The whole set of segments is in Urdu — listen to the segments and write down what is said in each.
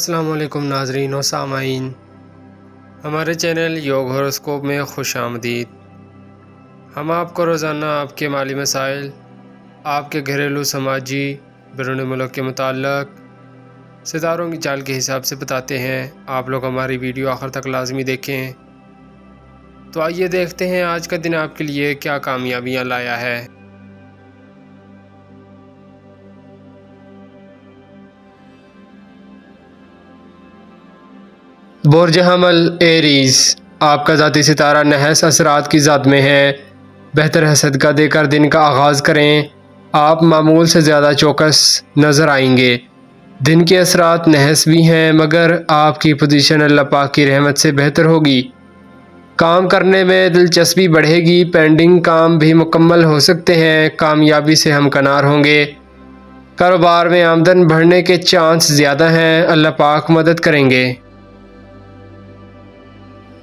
السلام علیکم ناظرین و سامعین، ہمارے چینل یوگ ہوروسکوپ میں خوش آمدید۔ ہم آپ کو روزانہ آپ کے مالی مسائل، آپ کے گھریلو سماجی بیرون ملک کے متعلق ستاروں کی چال کے حساب سے بتاتے ہیں۔ آپ لوگ ہماری ویڈیو آخر تک لازمی دیکھیں۔ تو آئیے دیکھتے ہیں آج کا دن آپ کے لیے کیا کامیابیاں لایا ہے۔ برج حمل ایریز، آپ کا ذاتی ستارہ نحس اثرات کی ذات میں ہے۔ بہتر حسد کا دے کر دن کا آغاز کریں۔ آپ معمول سے زیادہ چوکس نظر آئیں گے۔ دن کے اثرات نحس بھی ہیں، مگر آپ کی پوزیشن اللہ پاک کی رحمت سے بہتر ہوگی۔ کام کرنے میں دلچسپی بڑھے گی۔ پینڈنگ کام بھی مکمل ہو سکتے ہیں۔ کامیابی سے ہمکنار ہوں گے۔ کاروبار میں آمدن بڑھنے کے چانس زیادہ ہیں۔ اللہ پاک مدد کریں گے۔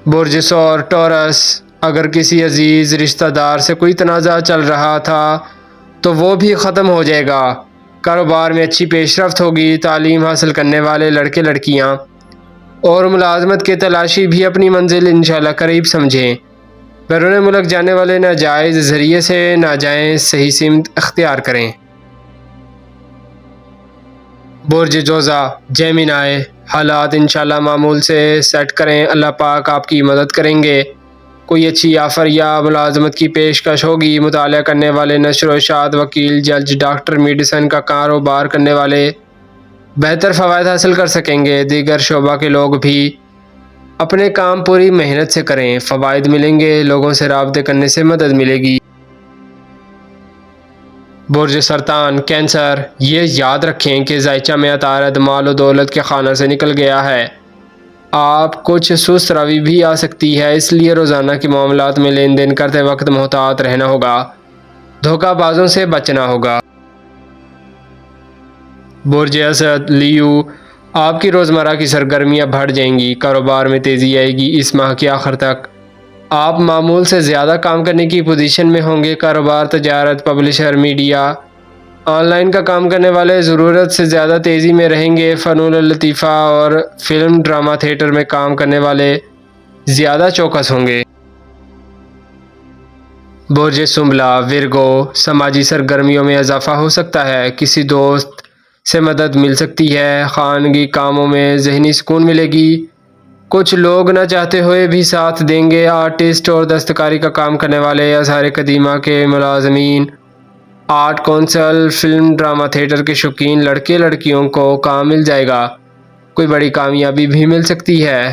برج ثور ٹورس، اگر کسی عزیز رشتہ دار سے کوئی تنازع چل رہا تھا تو وہ بھی ختم ہو جائے گا۔ کاروبار میں اچھی پیش رفت ہوگی۔ تعلیم حاصل کرنے والے لڑکے لڑکیاں اور ملازمت کے تلاشی بھی اپنی منزل انشاءاللہ قریب سمجھیں۔ بیرون ملک جانے والے ناجائز ذریعے سے نہ جائیں، صحیح سمت اختیار کریں۔ برج جوزا جیمینائی، حالات انشاءاللہ معمول سے سیٹ کریں۔ اللہ پاک آپ کی مدد کریں گے۔ کوئی اچھی آفر یا ملازمت کی پیشکش ہوگی۔ مطالعہ کرنے والے، نشر و اشاعت، وکیل، جج، ڈاکٹر، میڈیسن کا کاروبار کرنے والے بہتر فوائد حاصل کر سکیں گے۔ دیگر شعبہ کے لوگ بھی اپنے کام پوری محنت سے کریں، فوائد ملیں گے۔ لوگوں سے رابطے کرنے سے مدد ملے گی۔ برج سرطان کینسر، یہ یاد رکھیں کہ ذائچہ میں عطارد مال و دولت کے خانہ سے نکل گیا ہے۔ آپ کچھ سست روی بھی آ سکتی ہے، اس لیے روزانہ کے معاملات میں لین دین کرتے وقت محتاط رہنا ہوگا۔ دھوکہ بازوں سے بچنا ہوگا۔ برج اسد لیو، آپ کی روزمرہ کی سرگرمیاں بڑھ جائیں گی۔ کاروبار میں تیزی آئے گی۔ اس ماہ کے آخر تک آپ معمول سے زیادہ کام کرنے کی پوزیشن میں ہوں گے۔ کاروبار، تجارت، پبلشر، میڈیا، آن لائن کا کام کرنے والے ضرورت سے زیادہ تیزی میں رہیں گے۔ فنون لطیفہ اور فلم، ڈرامہ، تھیٹر میں کام کرنے والے زیادہ چوکس ہوں گے۔ برج سنبلہ ورگو، سماجی سرگرمیوں میں اضافہ ہو سکتا ہے۔ کسی دوست سے مدد مل سکتی ہے۔ خانگی کاموں میں ذہنی سکون ملے گی۔ کچھ لوگ نہ چاہتے ہوئے بھی ساتھ دیں گے۔ آرٹسٹ اور دستکاری کا کام کرنے والے، آثار قدیمہ کے ملازمین، art council, film, drama, theatre کے شوقین لڑکے لڑکیوں کو کام مل جائے گا۔ کوئی بڑی کامیابی بھی مل سکتی ہے۔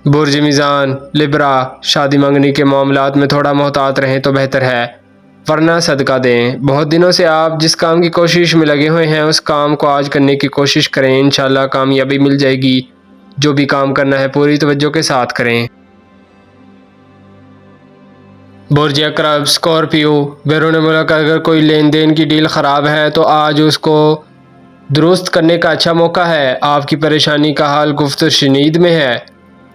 برج میزان لبرا، شادی منگنی کے معاملات میں تھوڑا محتاط رہیں تو بہتر ہے، ورنہ صدقہ دیں۔ بہت دنوں سے آپ جس کام کی کوشش میں لگے ہوئے ہیں، اس کام کو آج کرنے کی کوشش کریں۔ انشاءاللہ کامیابی مل جائے گی۔ جو بھی کام کرنا ہے پوری توجہ کے ساتھ کریں۔ برج عقرب اسکارپیو، بیرون ملک اگر کوئی لین دین کی ڈیل خراب ہے تو آج اس کو درست کرنے کا اچھا موقع ہے۔ آپ کی پریشانی کا حل گفت و شنید میں ہے۔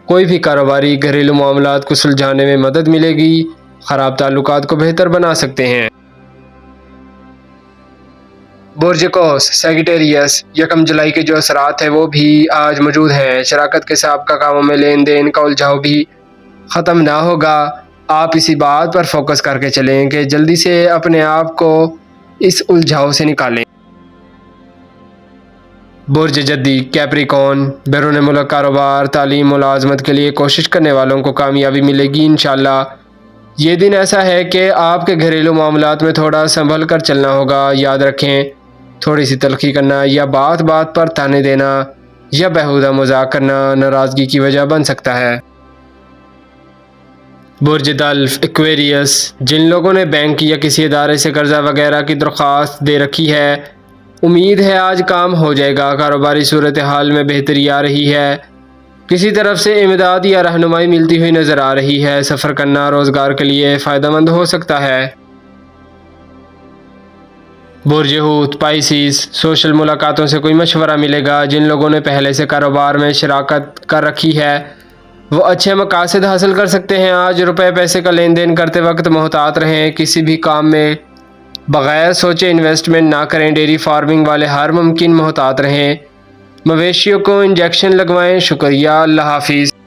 کوئی بھی کاروباری گھریلو معاملات کو سلجھانے میں مدد ملے گی۔ خراب تعلقات کو بہتر بنا سکتے ہیں۔ برج قوس سیگیٹیریس، 1 جولائی کے جو اثرات ہیں وہ بھی آج موجود ہیں۔ شراکت کے سابقہ کاموں میں لین دین کا الجھاؤ بھی ختم نہ ہوگا۔ آپ اسی بات پر فوکس کر کے چلیں کہ جلدی سے اپنے آپ کو اس الجھاؤ سے نکالیں۔ برج جدی کیپریکون، بیرون ملک کاروبار، تعلیم، ملازمت کے لیے کوشش کرنے والوں کو کامیابی ملے گی انشاءاللہ۔ یہ دن ایسا ہے کہ آپ کے گھریلو معاملات میں تھوڑا سنبھل کر چلنا ہوگا۔ یاد رکھیں، تھوڑی سی تلخی کرنا یا بات بات پر تانے دینا یا بیہودہ مذاق کرنا ناراضگی کی وجہ بن سکتا ہے۔ برج دلف ایکویریس، جن لوگوں نے بینک یا کسی ادارے سے قرضہ وغیرہ کی درخواست دے رکھی ہے، امید ہے آج کام ہو جائے گا۔ کاروباری صورتحال میں بہتری آ رہی ہے۔ کسی طرف سے امداد یا رہنمائی ملتی ہوئی نظر آ رہی ہے۔ سفر کرنا روزگار کے لیے فائدہ مند ہو سکتا ہے۔ برج حوت پائسیس، سوشل ملاقاتوں سے کوئی مشورہ ملے گا۔ جن لوگوں نے پہلے سے کاروبار میں شراکت کر رکھی ہے وہ اچھے مقاصد حاصل کر سکتے ہیں۔ آج روپے پیسے کا لین دین کرتے وقت محتاط رہیں۔ کسی بھی کام میں بغیر سوچے انویسٹمنٹ نہ کریں، ڈیری فارمنگ والے ہر ممکن محتاط رہیں، مویشیوں کو انجیکشن لگوائیں۔ شکریہ، اللہ حافظ۔